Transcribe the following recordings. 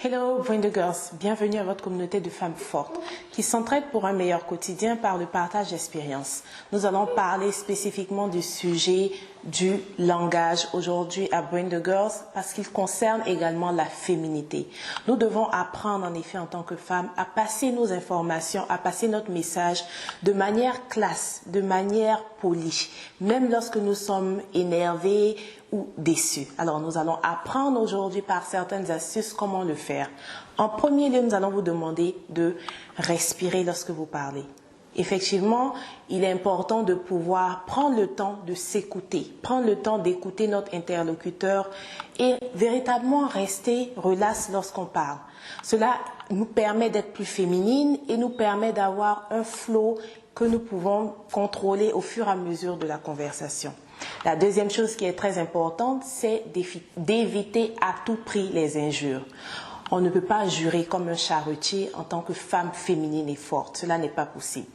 Hello Bring the Girls, bienvenue à votre communauté de femmes fortes qui s'entraident pour un meilleur quotidien par le partage d'expériences. Nous allons parler spécifiquement du sujet du langage aujourd'hui à Bring the Girls parce qu'il concerne également la féminité. Nous devons apprendre en effet en tant que femmes à passer nos informations, à passer notre message de manière classe, de manière polie, même lorsque nous sommes énervés ou déçus. Alors nous allons apprendre aujourd'hui par certaines astuces comment le faire. En premier lieu, nous allons vous demander de respirer lorsque vous parlez. Effectivement, il est important de pouvoir prendre le temps de s'écouter, prendre le temps d'écouter notre interlocuteur et véritablement rester relax lorsqu'on parle. Cela nous permet d'être plus féminines et nous permet d'avoir un flow que nous pouvons contrôler au fur et à mesure de la conversation. La deuxième chose qui est très importante, c'est d'éviter à tout prix les injures. On ne peut pas jurer comme un charretier en tant que femme féminine et forte. Cela n'est pas possible.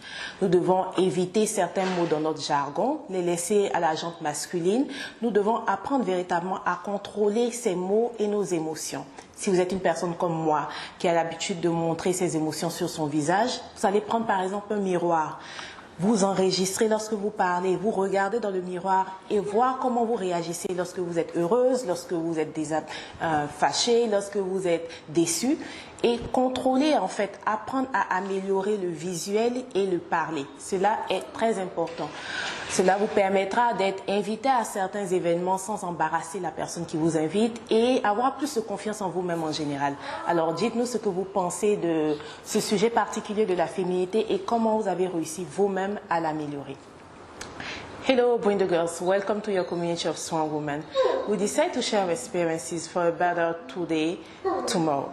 Nous devons éviter certains mots dans notre jargon, les laisser à la jante masculine. Nous devons apprendre véritablement à contrôler ces mots et nos émotions. Si vous êtes une personne comme moi qui a l'habitude de montrer ses émotions sur son visage, vous allez prendre par exemple un miroir. Vous enregistrez lorsque vous parlez, vous regardez dans le miroir et voir comment vous réagissez lorsque vous êtes heureuse, lorsque vous êtes fâchée, lorsque vous êtes déçue. Et contrôler, en fait, apprendre à améliorer le visuel et le parler. Cela est très important. Cela vous permettra d'être invité à certains événements sans embarrasser la personne qui vous invite et avoir plus de confiance en vous-même en général. Alors, dites-nous ce que vous pensez de ce sujet particulier de la féminité et comment vous avez réussi vous-même à l'améliorer. Hello, Bring the Girls. Welcome to your community of strong women. We decide to share our experiences for a better today, tomorrow.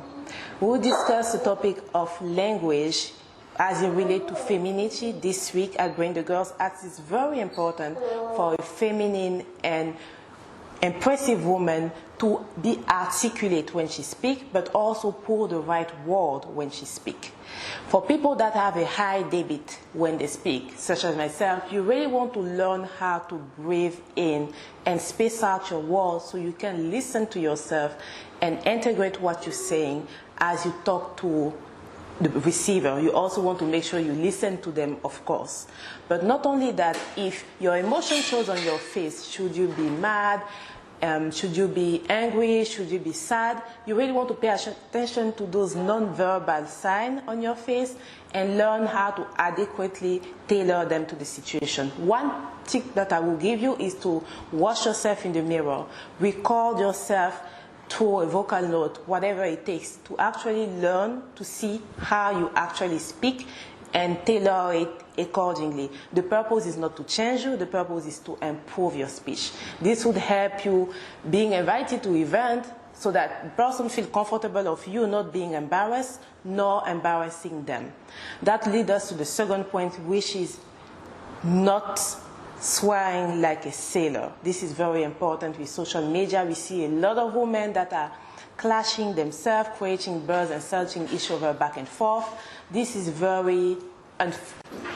We will discuss the topic of language as it relates to femininity this week at Bring the Girls, as it's very important for a feminine and impressive woman to be articulate when she speaks, but also pour the right word when she speaks. For people that have a high debit when they speak, such as myself, you really want to learn how to breathe in and space out your words so you can listen to yourself and integrate what you're saying as you talk to the receiver. You also want to make sure you listen to them, of course. But not only that, if your emotion shows on your face, should you be mad, should you be angry, should you be sad, you really want to pay attention to those non-verbal signs on your face and learn how to adequately tailor them to the situation. One tip that I will give you is to watch yourself in the mirror. Record yourself to a vocal note, whatever it takes, to actually learn to see how you actually speak and tailor it accordingly. The purpose is not to change you, the purpose is to improve your speech. This would help you being invited to event so that the person feels comfortable of you not being embarrassed, nor embarrassing them. That leads us to the second point, which is not swearing like a sailor. This is very important with social media. We see a lot of women that are clashing themselves, creating birds and searching each other back and forth. This is very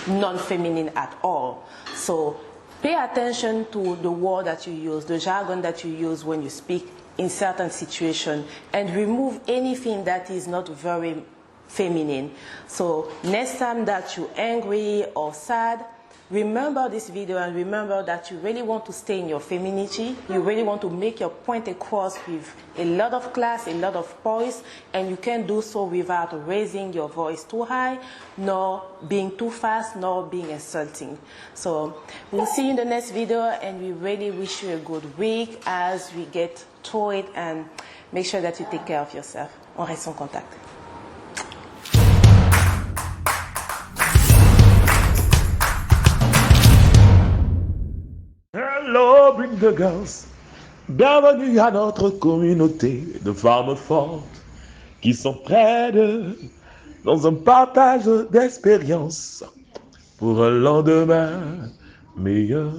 non-feminine at all. So pay attention to the word that you use, the jargon that you use when you speak in certain situations, and remove anything that is not very feminine. So next time that you're angry or sad, remember this video and remember that you really want to stay in your femininity. You really want to make your point across with a lot of class, a lot of poise, and you can do so without raising your voice too high, nor being too fast, nor being insulting. So we'll see you in the next video, and we really wish you a good week as we get through it, and make sure that you take care of yourself. On reste en contact. Hello, Bring the Girls. Bienvenue à notre communauté de femmes fortes qui s'entraident dans un partage d'expériences pour un lendemain meilleur.